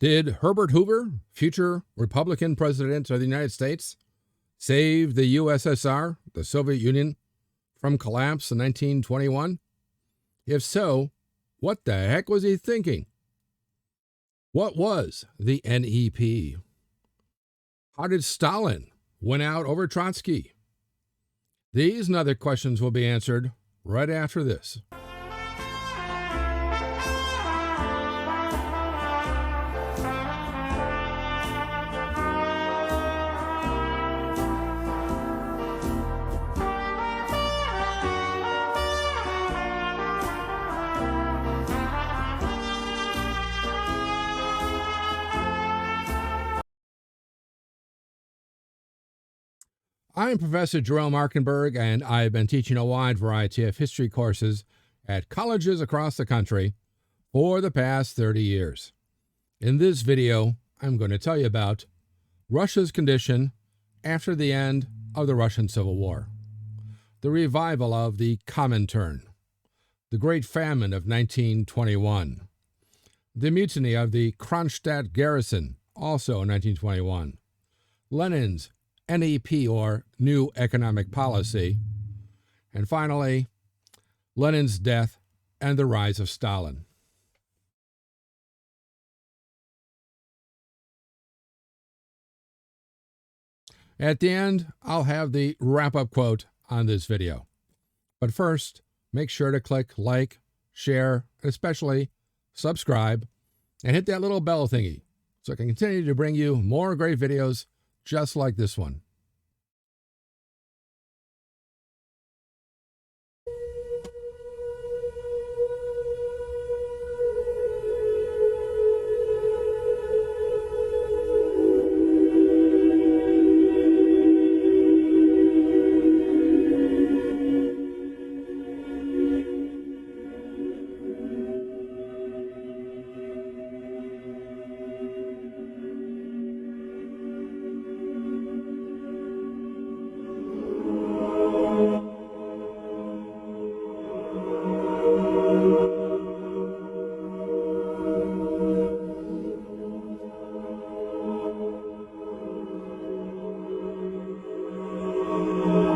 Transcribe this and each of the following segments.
Did Herbert Hoover, future Republican President of the United States, save the USSR, the Soviet Union, from collapse in 1921? If so, what the heck was he thinking? What was the NEP? How did Stalin win out over Trotsky? These and other questions will be answered right after this. I'm Professor Jerome Arkenberg, and I've been teaching a wide variety of history courses at colleges across the country for the past 30 years. In this video, I'm going to tell you about Russia's condition after the end of the Russian Civil War, the revival of the Comintern, the Great Famine of 1921, the mutiny of the Kronstadt Garrison, also in 1921, Lenin's NEP, or New Economic Policy, and finally, Lenin's death and the rise of Stalin. At the end, I'll have the wrap-up quote on this video. But first, make sure to click like, share, and especially subscribe, and hit that little bell thingy so I can continue to bring you more great videos just like this one.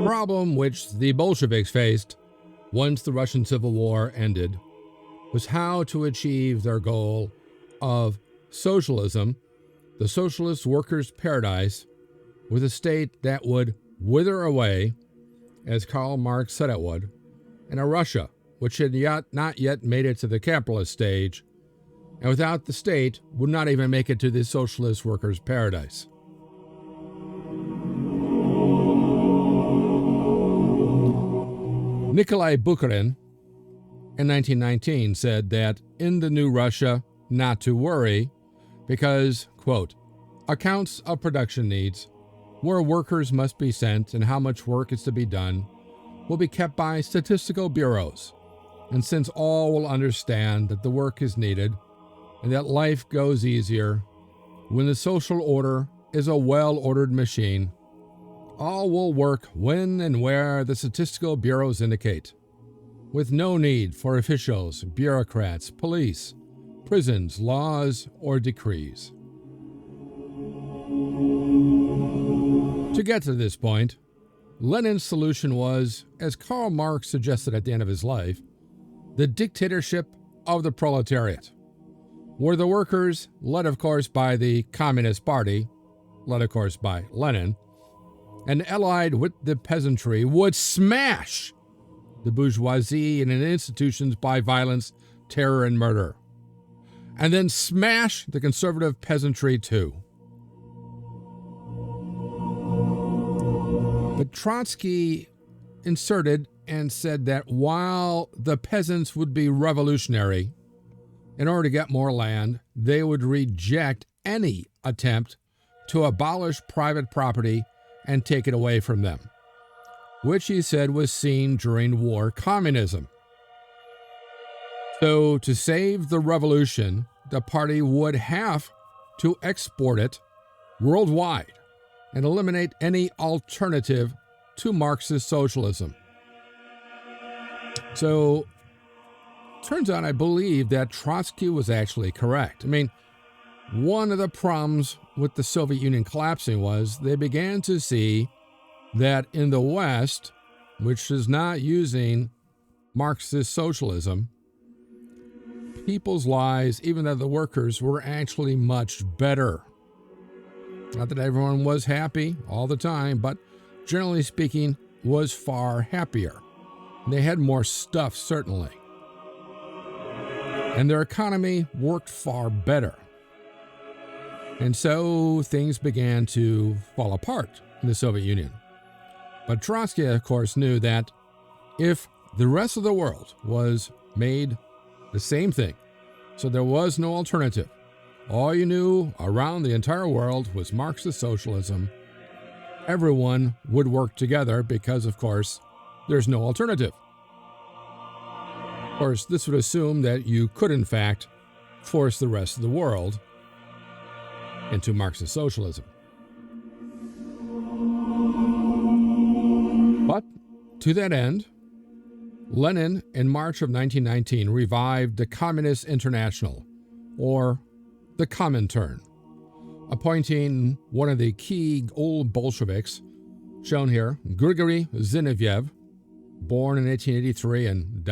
The problem which the Bolsheviks faced once the Russian Civil War ended was how to achieve their goal of socialism, the socialist workers' paradise, with a state that would wither away, as Karl Marx said it would, and a Russia which had not yet made it to the capitalist stage, and without the state would not even make it to the socialist workers' paradise. Nikolai Bukharin in 1919 said that in the new Russia, not to worry because, quote, accounts of production needs, where workers must be sent and how much work is to be done, will be kept by statistical bureaus. And since all will understand that the work is needed and that life goes easier when the social order is a well-ordered machine, all will work when and where the statistical bureaus indicate, with no need for officials, bureaucrats, police, prisons, laws, or decrees. To get to this point, Lenin's solution was, as Karl Marx suggested at the end of his life, the dictatorship of the proletariat, where the workers, led of course by the Communist Party, led of course by Lenin, and allied with the peasantry, would smash the bourgeoisie and institutions by violence, terror, and murder, and then smash the conservative peasantry too. But Trotsky inserted and said that while the peasants would be revolutionary, in order to get more land, they would reject any attempt to abolish private property and take it away from them, which he said was seen during war communism. So to save the revolution, the party would have to export it worldwide and eliminate any alternative to Marxist socialism. So turns out I believe that Trotsky was actually correct. I mean, one of the problems with the Soviet Union collapsing was they began to see that in the West, which is not using Marxist socialism, people's lives, even though the workers, were actually much better. Not that everyone was happy all the time, but generally speaking, was far happier. They had more stuff, certainly. And their economy worked far better. And so things began to fall apart in the Soviet Union. But Trotsky, of course, knew that if the rest of the world was made the same thing, so there was no alternative, all you knew around the entire world was Marxist socialism, everyone would work together because, of course, there's no alternative. Of course, this would assume that you could, in fact, force the rest of the world into Marxist socialism. But to that end, Lenin, in March of 1919, revived the Communist International, or the Comintern, appointing one of the key old Bolsheviks, shown here, Grigory Zinoviev, born in 1883 and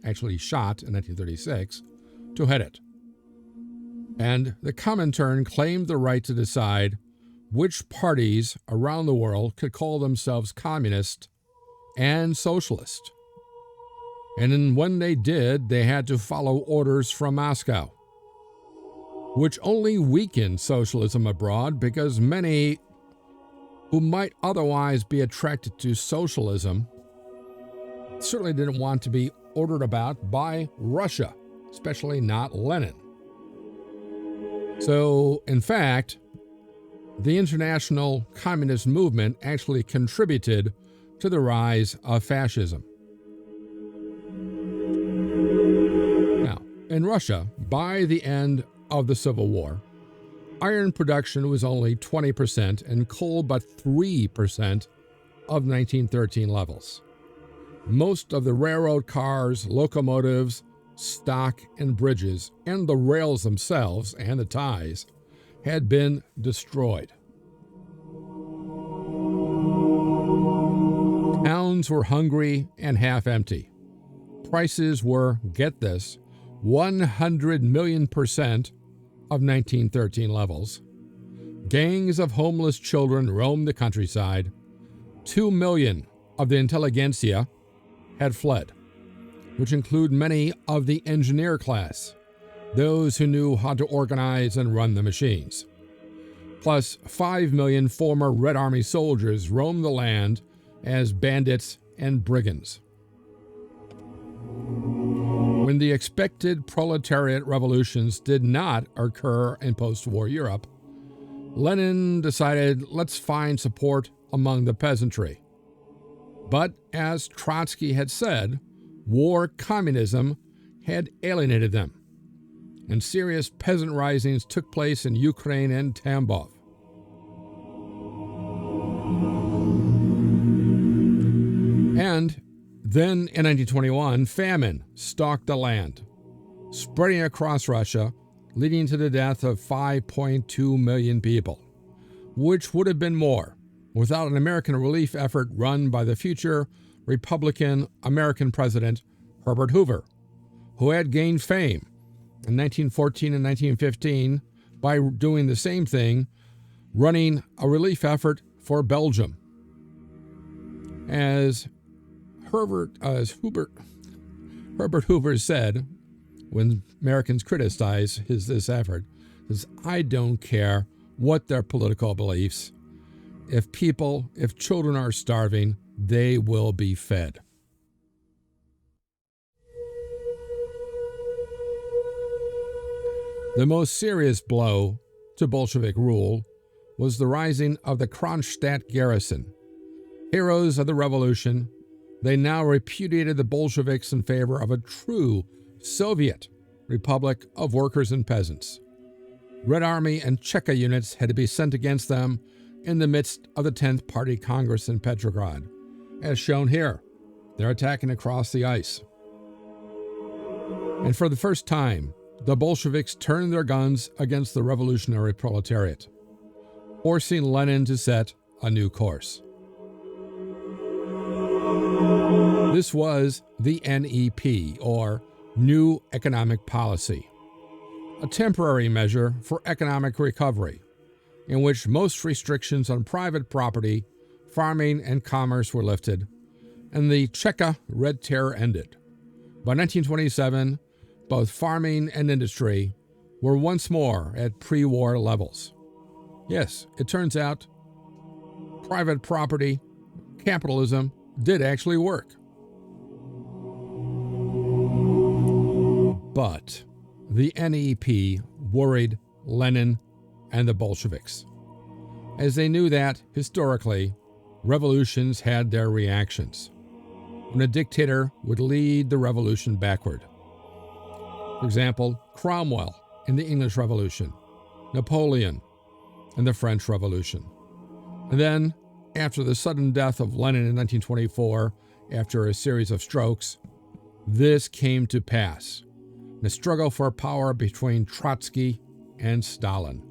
actually shot in 1936, to head it. And the Comintern claimed the right to decide which parties around the world could call themselves communist and socialist. And then when they did, they had to follow orders from Moscow, which only weakened socialism abroad because many who might otherwise be attracted to socialism certainly didn't want to be ordered about by Russia, especially not Lenin. So, in fact, the international communist movement actually contributed to the rise of fascism. Now, in Russia, by the end of the Civil War, iron production was only 20% and coal but 3% of 1913 levels. Most of the railroad cars, locomotives, stock, and bridges, and the rails themselves and the ties had been destroyed. Towns were hungry and half empty. Prices were, get this, 100 million% of 1913 levels. Gangs of homeless children roamed the countryside. 2 million of the intelligentsia had fled, which include many of the engineer class, those who knew how to organize and run the machines. Plus, 5 million former Red Army soldiers roamed the land as bandits and brigands. When the expected proletariat revolutions did not occur in post-war Europe, Lenin decided, let's find support among the peasantry. But as Trotsky had said, war communism had alienated them, and serious peasant risings took place in Ukraine and Tambov. And then in 1921, famine stalked the land, spreading across Russia, leading to the death of 5.2 million people, which would have been more without an American relief effort run by the future Republican American president Herbert Hoover, who had gained fame in 1914 and 1915 by doing the same thing, running a relief effort for Belgium. As Herbert Hoover said, when Americans criticized this effort, says, I don't care what their political beliefs. If children are starving, they will be fed. The most serious blow to Bolshevik rule was the rising of the Kronstadt Garrison. Heroes of the revolution, they now repudiated the Bolsheviks in favor of a true Soviet Republic of Workers and Peasants. Red Army and Cheka units had to be sent against them in the midst of the 10th Party Congress in Petrograd. As shown here, they're attacking across the ice. And for the first time, the Bolsheviks turned their guns against the revolutionary proletariat, forcing Lenin to set a new course. This was the NEP, or New Economic Policy, a temporary measure for economic recovery, in which most restrictions on private property, farming, and commerce were lifted, and the Cheka Red Terror ended. By 1927, both farming and industry were once more at pre-war levels. Yes, it turns out private property, capitalism, did actually work. But the NEP worried Lenin and the Bolsheviks, as they knew that, historically, revolutions had their reactions, when a dictator would lead the revolution backward. For example, Cromwell in the English Revolution, Napoleon in the French Revolution. And then, after the sudden death of Lenin in 1924, after a series of strokes, this came to pass, in a struggle for power between Trotsky and Stalin.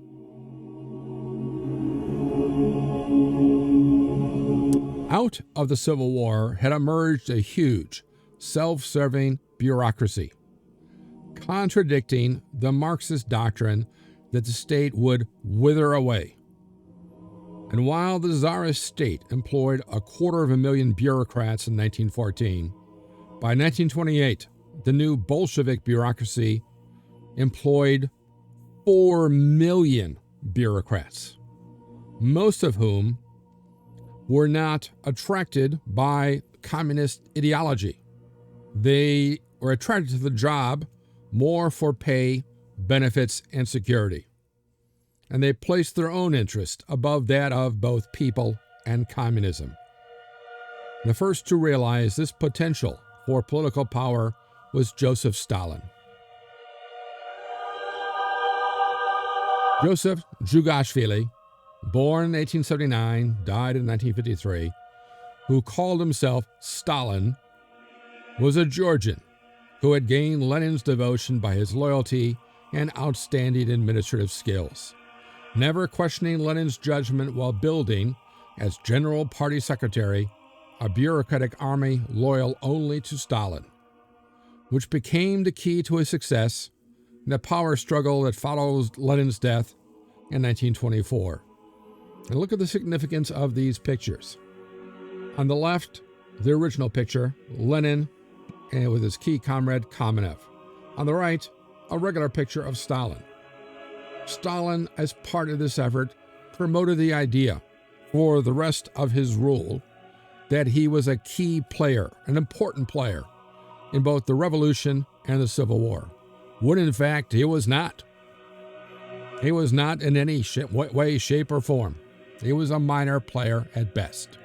Out of the Civil War had emerged a huge, self-serving bureaucracy, contradicting the Marxist doctrine that the state would wither away. And while the Tsarist state employed 250,000 bureaucrats in 1914, by 1928, the new Bolshevik bureaucracy employed 4 million bureaucrats, most of whom were not attracted by communist ideology. They were attracted to the job more for pay, benefits, and security. And they placed their own interest above that of both people and communism. The first to realize this potential for political power was Joseph Stalin. Joseph Jugashvili, born in 1879, died in 1953, who called himself Stalin, was a Georgian who had gained Lenin's devotion by his loyalty and outstanding administrative skills, never questioning Lenin's judgment while building, as General Party Secretary, a bureaucratic army loyal only to Stalin, which became the key to his success in the power struggle that followed Lenin's death in 1924. And look at the significance of these pictures. On the left, the original picture, Lenin and with his key comrade Kamenev. On the right, a regular picture of Stalin. Stalin, as part of this effort, promoted the idea for the rest of his rule that he was a key player, an important player, in both the Revolution and the Civil War, when in fact he was not. He was not in any way, shape, or form. He was a minor player at best.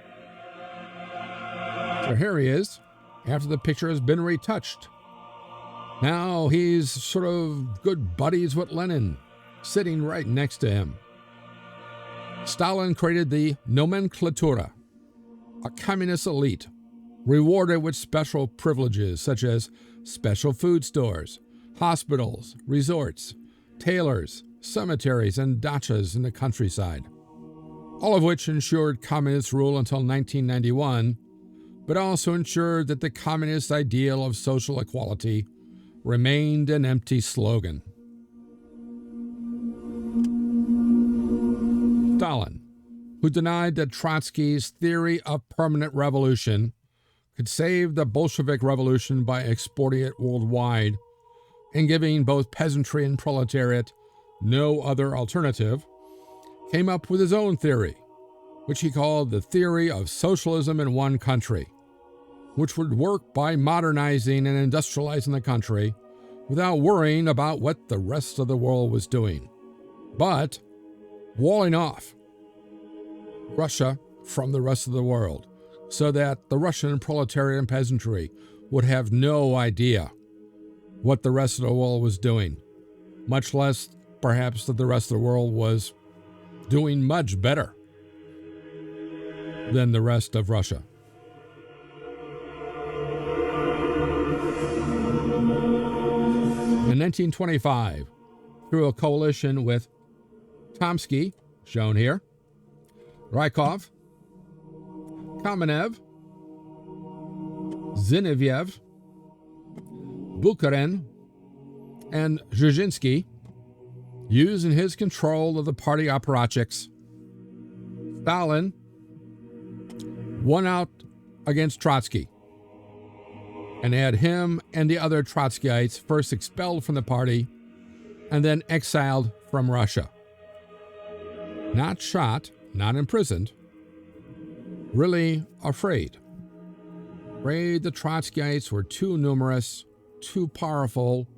So here he is, after the picture has been retouched. Now he's sort of good buddies with Lenin, sitting right next to him. Stalin created the Nomenklatura, a communist elite, rewarded with special privileges such as special food stores, hospitals, resorts, tailors, cemeteries, and dachas in the countryside, all of which ensured communist rule until 1991, but also ensured that the communist ideal of social equality remained an empty slogan. Stalin, who denied that Trotsky's theory of permanent revolution could save the Bolshevik Revolution by exporting it worldwide and giving both peasantry and proletariat no other alternative, came up with his own theory, which he called the theory of socialism in one country, which would work by modernizing and industrializing the country without worrying about what the rest of the world was doing, but walling off Russia from the rest of the world, so that the Russian proletariat and peasantry would have no idea what the rest of the world was doing, much less perhaps that the rest of the world was doing much better than the rest of Russia. In 1925, through a coalition with Trotsky, shown here, Rykov, Kamenev, Zinoviev, Bukharin, and Dzerzhinsky, using his control of the party apparatchiks, Stalin won out against Trotsky and had him and the other Trotskyites first expelled from the party and then exiled from Russia. Not shot, not imprisoned, really afraid. Afraid the Trotskyites were too numerous, too powerful,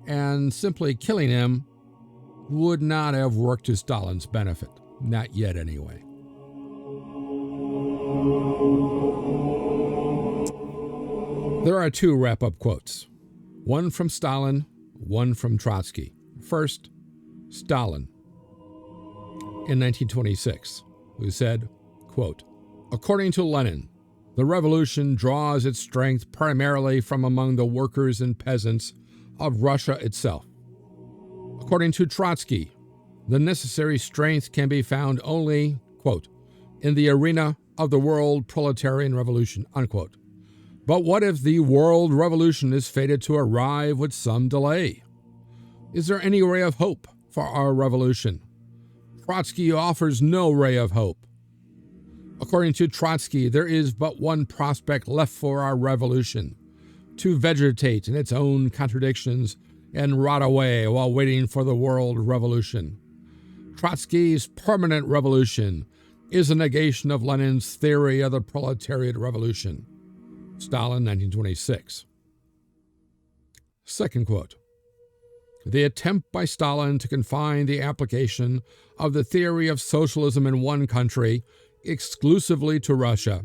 and simply killing him would not have worked to Stalin's benefit. Not yet, anyway. There are two wrap-up quotes, one from Stalin, one from Trotsky. First, Stalin in 1926, who said, quote, "According to Lenin, the revolution draws its strength primarily from among the workers and peasants of Russia itself. According to Trotsky, the necessary strength can be found only, quote, in the arena of the world proletarian revolution," unquote. But what if the world revolution is fated to arrive with some delay? Is there any ray of hope for our revolution? Trotsky offers no ray of hope. According to Trotsky, there is but one prospect left for our revolution: to vegetate in its own contradictions and rot away while waiting for the world revolution. Trotsky's permanent revolution is a negation of Lenin's theory of the proletariat revolution. Stalin, 1926. Second quote. The attempt by Stalin to confine the application of the theory of socialism in one country exclusively to Russia,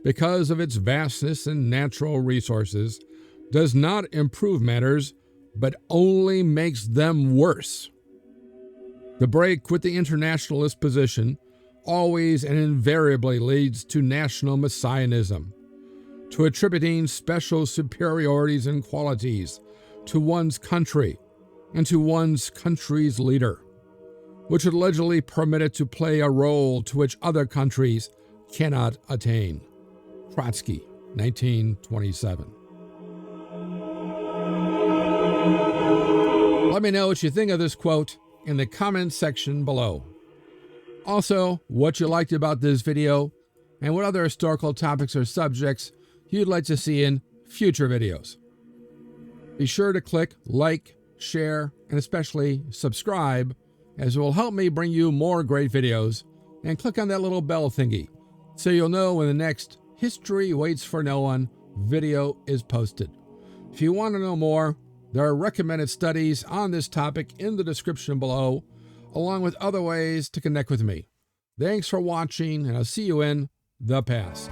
because of its vastness and natural resources, does not improve matters, but only makes them worse. The break with the internationalist position always and invariably leads to national messianism, to attributing special superiorities and qualities to one's country and to one's country's leader, which would allegedly permit it to play a role to which other countries cannot attain. Trotsky, 1927. Let me know what you think of this quote in the comments section below. Also, what you liked about this video and what other historical topics or subjects you'd like to see in future videos. Be sure to click like, share, and especially subscribe, as it will help me bring you more great videos, and click on that little bell thingy so you'll know when the next History Waits for No One video is posted. If you want to know more, there are recommended studies on this topic in the description below, along with other ways to connect with me. Thanks for watching, and I'll see you in the past.